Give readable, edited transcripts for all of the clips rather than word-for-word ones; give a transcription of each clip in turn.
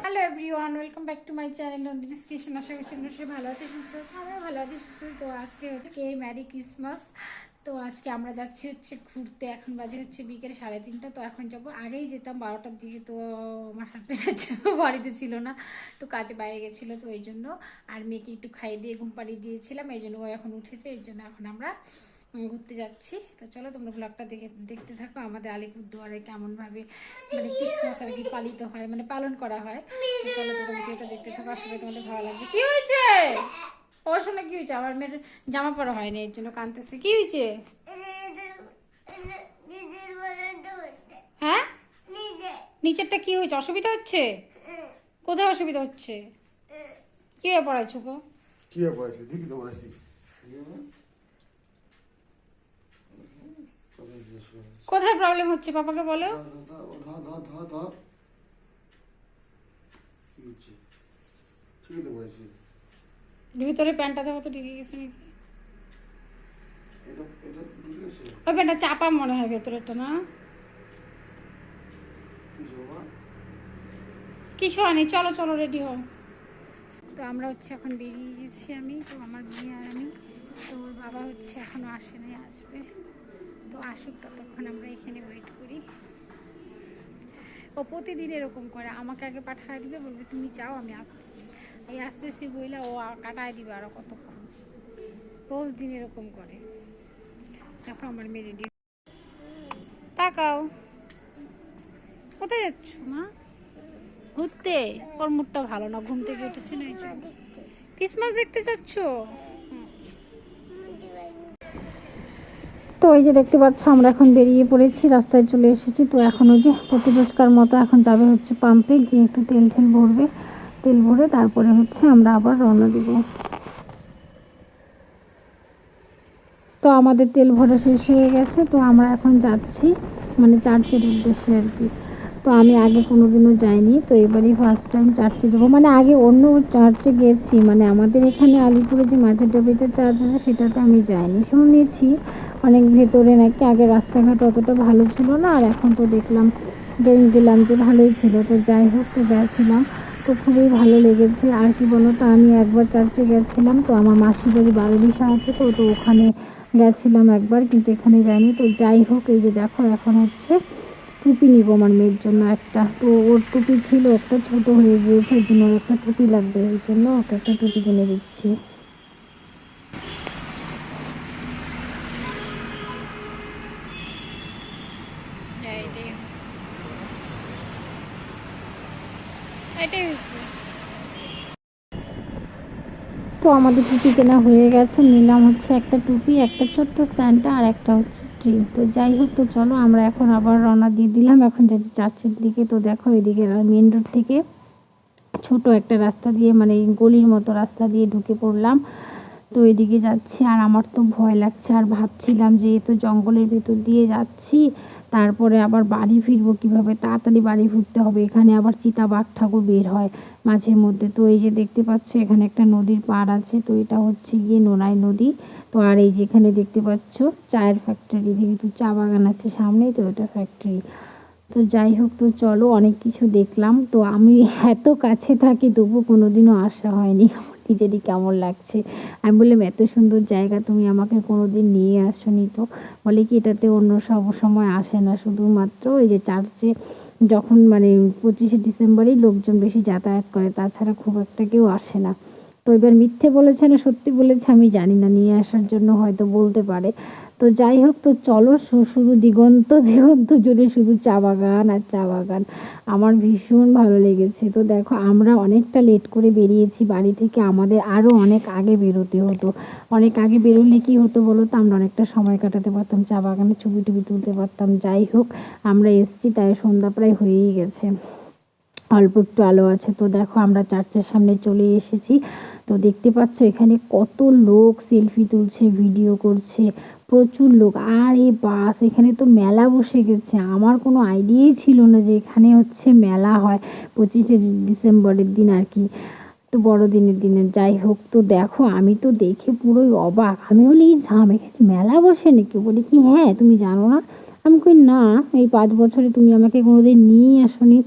Hello everyone, welcome back to my channel Nandini's kitchen. আশা করছি সে ভালো আছে, সুস্থ আছে, আমিও ভালো আছি, সুস্থ আছি। তো আজকে হচ্ছে ম্যারি ক্রিসমাস। তো আজকে আমরা যাচ্ছি হচ্ছে ঘুরতে। এখন বাজে হচ্ছে বিকেল 3:30। তো এখন যাবো, আগেই যেতাম 12টার দিকে। তো আমার হাজব্যান্ড হচ্ছে বাড়িতে ছিল না, একটু কাজে বাইরে গেছিলো, তো এই জন্য। আর মেয়েকে একটু খাইয়ে দিয়ে ঘুম পাড়িয়ে দিয়েছিলাম, এই জন্য ও এখন উঠেছে। এই জন্য এখন আমরা ঘুরতে যাচ্ছি। তো চলো তোমরা ব্লগটা দেখতে থাকো। আমাদের আলিপুরদুয়ারে কেমনভাবে মানে ক্রিসমাস আর কি পালিত হয়, মানে পালন করা হয়। তো চলো তোমরা ভিডিওটা দেখতে থাকো, আসলে তোমাদের ভালো লাগবে। কি হয়েছে ও শোনা, কি হয়েছে? আমার মেয়ের জামা পরা হয়নি, এর জন্য কাঁদতেছে। কি হয়েছে? হ্যাঁ, নিচেরটা কি হয়েছে? অসুবিধা হচ্ছে? কোথায় অসুবিধা হচ্ছে? কিভাবে পড়াইছো গো? কিভাবে পড়াইছে দেখি তো পড়াইছি। কোথায় প্রবলেম হচ্ছে পাপাকে বলো। ভিতরে প্যান্টটা দেখো তো ঢেকে গেছে নাকি। ওই প্যান্টটা চাপা মনে হয় ভেতরেরটা, না? কিছু হয়নি, চলো চলো রেডি হও। তো আমরা হচ্ছে এখন বেরিয়ে গেছি, আমি তো আমার মেয়ে আর আমি। তো ওর বাবা হচ্ছে এখনো আসে নাই, আসবে। তো আসুক, ততক্ষণ আমরা এখানে ওয়েট করি। ও প্রতিদিন এরকম করে, আমাকে আগে পাঠায় দিবে, বলবে তুমি যাও আমি আসতেছি। এই আসতেছি বইলে ও কাটায় দিবে আরো কতক্ষণ। রোজ দিন এরকম করে। দেখো আমার মেয়ে রেডি। তাকাও, কোথায় যাচ্ছ মা? ঘুরতে? ওর মুডটা ভালো না, ঘুম থেকে উঠেছে না, এই জন্য। ক্রিসমাস দেখতে যাচ্ছ? তো এই যে দেখতে পাচ্ছ, আমরা এখন বেরিয়ে পড়েছি, রাস্তায় চলে এসেছি। তো এখন ওই যে প্রতি রোজকার মতো এখন যাবে হচ্ছে পাম্পে গিয়ে একটু তেল ভরবে। তেল ভরে তারপরে হচ্ছে আমরা আবার রওনা দিব। তো আমাদের তেল ভরা শেষ হয়ে গেছে, তো আমরা এখন যাচ্ছি মানে চার্চের উদ্দেশ্যে আর কি। তো আমি আগে কোনোদিনও যাইনি, তো এবারই ফার্স্ট টাইম চার্চে যাবো। মানে আগে অন্য চার্চে গেছি, মানে আমাদের এখানে আলিপুরে যে মাঝের ডবিতে চার্চ আছে সেটাতে আমি যাইনি। শুনেছি অনেক ভেতরে নাকি, আগে রাস্তাঘাট অতটা ভালো ছিল না, আর এখন তো দেখলাম গেলাম যে ভালোই ছিল। তো যাই হোক, তো গেছিলাম, তো খুবই ভালো লেগেছে। আর কি বলো তো, আমি একবার চার্চে গেছিলাম, তো আমার মাসির বাড়ি বারবিশা আছে, তো তো ওখানে গেছিলাম একবার, কিন্তু এখানে যাইনি। তো যাই হোক, এই যে দেখো এখন হচ্ছে টুপি নিব আমার মেয়ের জন্য একটা। তো ওর টুপি ছিল একটা, ছোট হয়ে গিয়েছে, এর জন্য একটা টুপি লাগবে, এই জন্য ওকে একটা টুপি কিনে দিচ্ছি। তো আমাদের টুপি কেনা হয়ে গেছে, নিলাম হচ্ছে একটা টুপি, একটা ছোট্ট স্ট্যান্ডটা, আর একটা হচ্ছে ট্রি। তো যাই হোক, তো চলো আমরা এখন আবার রওনা দিয়ে দিলাম, এখন যাচ্ছি চার্চের দিকে। তো দেখো এদিকে মেন রোড থেকে ছোট একটা রাস্তা দিয়ে, মানে গলির মতো রাস্তা দিয়ে ঢুকে পড়লাম। তো এদিকে যাচ্ছি, আর আমার তো ভয় লাগছে, আর ভাবছিলাম যে তো জঙ্গলের ভেতর দিয়ে যাচ্ছি, তারপরে আবার বাড়ি ফিরবো কিভাবে, তাড়াতাড়ি বাড়ি ফিরতে হবে। এখানে আবার চিতাবাঘ ঠাকুর বের হয় মাঝে মধ্যে। তো এই যে দেখতে পাচ্ছ এখানে একটা নদীর পাড় আছে, তো এটা হচ্ছে গিয়ে নোনাই নদী। তো আর এই যে এখানে দেখতে পাচ্ছ চায়ের ফ্যাক্টরি, যেহেতু চা বাগান আছে সামনেই, তো এটা ফ্যাক্টরি। তো যাই হোক, তো চলো অনেক কিছু দেখলাম। তো আমি এত কাছে থাকি তবু কোনোদিনও আসা হয়নি, আমার নিজেরই কেমন লাগছে। আমি বললাম এত সুন্দর জায়গা তুমি আমাকে কোনোদিন নিয়ে আসোনি। তো বলে কি এটাতে অন্য সব সময় আসে না, শুধুমাত্র এই যে চার্চে যখন মানে 25শে ডিসেম্বরেই লোকজন বেশি যাতায়াত করে, তাছাড়া খুব একটা কেউ আসে না। তো এবার মিথ্যে বলেছে না সত্যি বলেছে আমি জানি না, নিয়ে আসার জন্য হয়তো বলতে পারে। তো যাই হোক, তো চলো শুধু দিগন্ত দিগন্ত জুড়ে শুধু চা বাগান আর চা বাগান, আমার ভীষণ ভালো লেগেছে। তো দেখো আমরা অনেকটা লেট করে বেরিয়েছি বাড়ি থেকে, আমাদের আরও অনেক আগে বেরোতে হতো। অনেক আগে বেরোলে কি হতো বলো তো, আমরা অনেকটা সময় কাটাতে পারতাম, চা বাগানে ছবি টবি তুলতে পারতাম। যাই হোক, আমরা এসছি, তাই সন্ধ্যা প্রায় হয়েই গেছে, অল্প একটু আলো আছে। তো দেখো আমরা চার্চের সামনে চলে এসেছি। তো দেখতে পাচ্ছ এখানে কত লোক সেলফি তুলছে, ভিডিও করছে, প্রচুর লোক। আর এই বাস, এখানে তো মেলা বসে গেছে, আমার কোনো আইডিয়াই ছিল না যে এখানে হচ্ছে মেলা হয় 25শে ডিসেম্বরের দিন আর কি। তো বড়দিনের দিনে যাই হোক, তো দেখো আমি তো দেখে পুরোই অবাক। আমি বলি এই ঝাম এখানে মেলা বসে নাকি? বলি কি হ্যাঁ তুমি জানো না? আমি কই না, এই 5 বছরে তুমি আমাকে কোনোদিন নিয়েই আসোনি,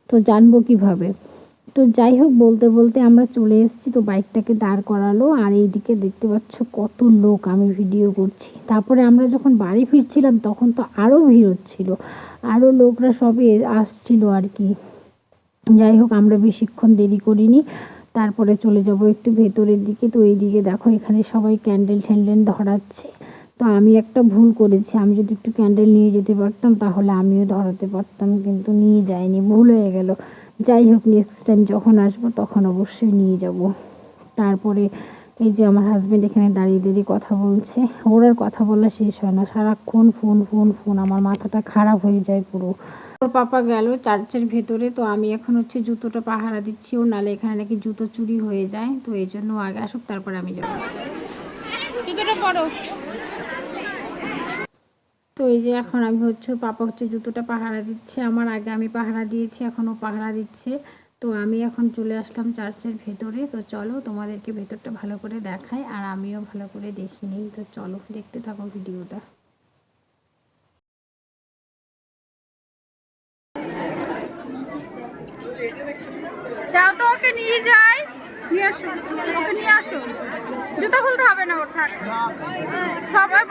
তো জানবো কিভাবে? তো যাই হোক, বলতে বলতে আমরা চলে এসেছি। তো বাইকটাকে দাঁড় করালো, আর এইদিকে দেখতে পাচ্ছ কত লোক, আমি ভিডিও করছি। তারপরে আমরা যখন বাড়ি ফিরছিলাম তখন তো আরও ভিড় হচ্ছিল, আরও লোকরা সবে আসছিল আর কি। যাই হোক, আমরা বেশিক্ষণ দেরি করিনি, তারপরে চলে যাব একটু ভেতরের দিকে। তো এইদিকে দেখো এখানে সবাই ক্যান্ডেল ট্যান্ডেল ধরাচ্ছে। তো আমি একটা ভুল করেছি, আমি যদি একটু ক্যান্ডেল নিয়ে যেতে পারতাম তাহলে আমিও ধরাতে পারতাম, কিন্তু নিয়ে যাইনি, ভুল হয়ে গেল। যাই হোক, নেক্সট টাইম যখন আসবো তখন অবশ্যই নিয়ে যাব। তারপরে এই যে আমার হাজব্যান্ড এখানে দাঁড়িয়ে দাঁড়িয়ে কথা বলছে, ওর আর কথা বলা শেষ হয় না, সারাক্ষণ ফোন ফোন ফোন, আমার মাথাটা খারাপ হয়ে যায় পুরো। ওর পাপা গেল চার্চের ভেতরে, তো আমি এখন হচ্ছে জুতোটা পাহারা দিচ্ছি, ও নালে এখানে নাকি জুতো চুরি হয়ে যায়, তো এই জন্য আগে আসুক তারপরে আমি যাবো। জুতোটা পরো। তো এই যে এখন আমি হচ্ছে, পাপা হচ্ছে জুতোটা পাহারা দিচ্ছে, আমার আগে আমি পাহারা দিয়েছি, এখনও পাহারা দিচ্ছে। তো আমি এখন চলে আসলাম চার্চের ভেতরে। তো চলো তোমাদেরকে ভেতরটা ভালো করে দেখাই, আর আমিও ভালো করে দেখি নিই। তো চলো দেখতে থাকো ভিডিওটা। যাও তো, ওকে নিয়ে যাই, নিয়ে আসো, ওকে নিয়ে আসো। জুতো খুলতে হবে না, ওর থাক সবাই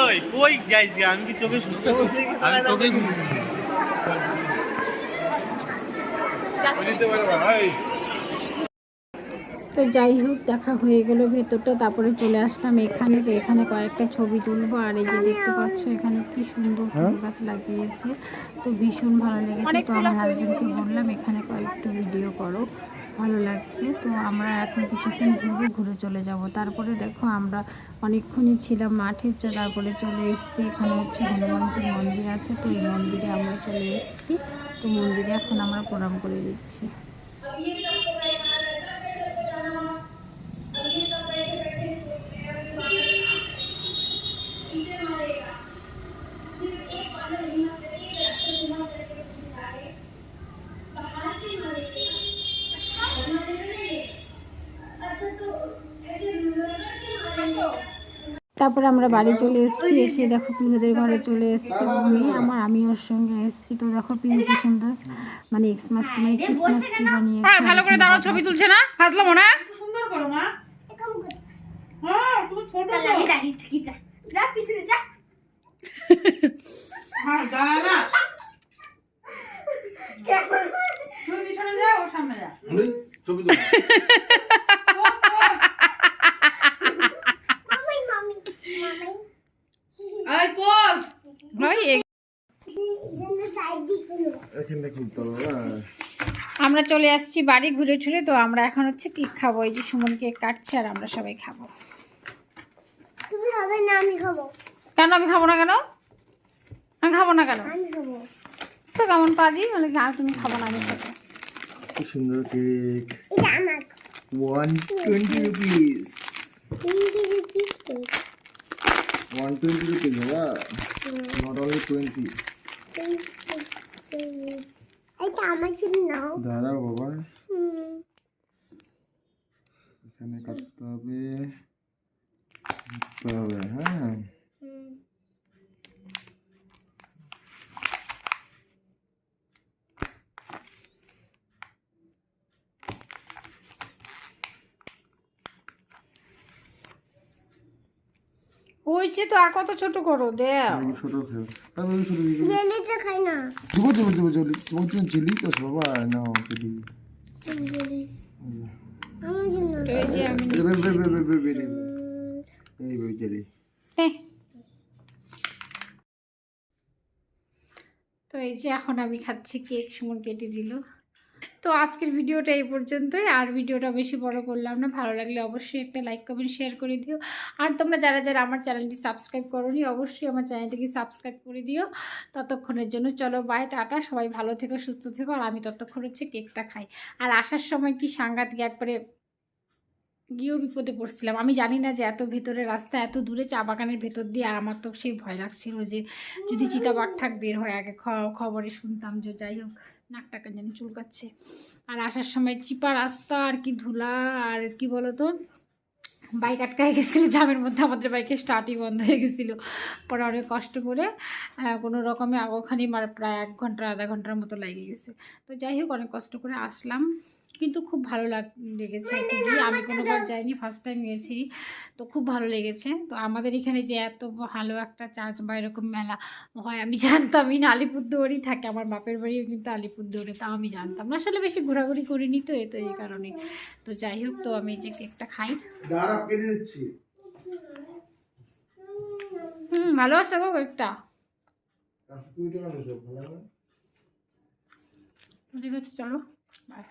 ওই কই যাইস গে? আমি কি চোখে সুস্থ বলতে কি আমি তোকে তো যাই হোক, দেখা হয়ে গেল ভেতরটা, তারপরে চলে আসলাম এখানে। তো এখানে কয়েকটা ছবি তুলবো, আর এই যে দেখতে পাচ্ছ এখানে কি সুন্দর ফুল গাছ লাগিয়েছে, তো ভীষণ ভালো লেগেছে। তো আমার হাজবেন্ডকে বললাম এখানে কয়েকটা ভিডিও করো, ভালো লাগছে। তো আমরা এখন কিছুক্ষণ ঘুরে ঘুরে চলে যাব। তারপরে দেখো আমরা অনেকক্ষণই ছিলাম মাঠে, তারপরে চলে এসেছি এখানে হচ্ছে হনুমানজির মন্দির আছে, তো এই মন্দিরে আমরা চলে এসেছি। তো মন্দিরে এখন আমরা প্রণাম করে দিচ্ছি। তারপরে আমরা বাড়ি চলে এসেছি, এসে দেখো পিহুদের ঘরে চলে এসেছি, মেয়ে আমার, আমি ওর সঙ্গে এসেছি। তো দেখো পিহু কি সুন্দর মানে ক্রিসমাস ট্রি বানিয়েছে। ভালো করে দাঁড়াও, ছবি তুলছে না, হাসলাম না সুন্দর করো মা। হ্যাঁ তুমি ছোট তো দাঁড়িয়ে থেকে যা, যা পিছনে যা। হ্যাঁ দাঁড়া না, তুই পিছনে যা, ও সামনে যা। ছবি তুল। এই পোজ ভাই এখানে খুলতে হবে না। আমরা চলে আসছি বাড়ি ঘুরে ঠুরে। তো আমরা এখন হচ্ছে কেক খাবো, এই যে সুমন কেক কাটছে আর আমরা সবাই খাবো। তুমি খাবে না, আমি খাবো। কেন আমি খাবো না? কেন আমি খাবো না? কেন আমি খাবো। তো কেমন পাজি, মানে আর তুমি খাবো না আমি খাবো। কি সুন্দর কেক। এটা আমার। 120 rupees. 20 rupees cake. 120 rupees, বাবা। Not only 20. এটা আমার জন্য নাও। দাঁড়াও বাবা, হুম। এখানে কাটতে হবে, হ্যাঁ। হুম। হয়েছে তো, আর কত ছোট করো দেও। আমি ছোট খেয়ে আমি ছোট দিই জেলিটা খাই না। দেবো জেলি তোমার জন্য জেলি তো বাবা নাও জেলি জেলি আমার জন্য। তো এই যে আমি এই জেলি হ্যাঁ। তো এই যে এখন আমি খাচ্ছি কেক, সুমন কেটে দিল। তো আজকের ভিডিওটা এই পর্যন্তই, আর ভিডিওটা বেশি বড় করলাম না। ভালো লাগলে অবশ্যই একটা লাইক কমেন্ট শেয়ার করে দিও। আর তোমরা যারা যারা আমার চ্যানেলটি সাবস্ক্রাইব করোনি অবশ্যই আমার চ্যানেলটিকে সাবস্ক্রাইব করে দিও। ততক্ষণের জন্য চলো বাই, টাটা, সবাই ভালো থেকো, সুস্থ থেকো। আর আমি ততক্ষণ হচ্ছে কেকটা খাই। আর আসার সময় কি সাংঘাতিক একবারে গিয়েও বিপদে পড়ছিলাম। আমি জানি না যে এত ভিতরে রাস্তা, এত দূরে চা বাগানের ভেতর দিয়ে। আর আমার তো সেই ভয় লাগছিল যে যদি চিতাবাঘ ঠাক বের হয়, আগে খবরে শুনতাম যে। যাই হোক, নাকটাকে যেন চুলকাচ্ছে। আর আসার সময় চিপা রাস্তা, আর কি ধুলা, আর কি বলতো বাইক আটকায় গেছিলো জামের মধ্যে, আমাদের বাইকে স্টার্টই বন্ধ হয়ে গেছিলো। পরে অনেক কষ্ট করে কোনো রকমে ওখানে প্রায় 1 ঘন্টা আধা ঘন্টার মতো লেগে গেছে। তো যাই হোক, অনেক কষ্ট করে আসলাম, কিন্তু খুব ভালো লেগেছে আর কি। আমি কোনোবার যাইনি, ফার্স্ট টাইম গেছি, তো খুব ভালো লেগেছে। তো আমাদের এখানে যে এত ভালো একটা চার্চ বা এরকম মেলা হয় আমি জানতামই না। আলিপুরদুয়ারই থাকে, আমার বাপের বাড়িও কিন্তু আলিপুরদুয়ারে, তা আমি জানতাম না। আসলে বেশি ঘোরাঘুরি করিনি তো, এই কারণে। তো যাই হোক, তো আমি যে কেকটা খাই। ভালো আছে গো কেকটা। ঠিক আছে, চলো বাই।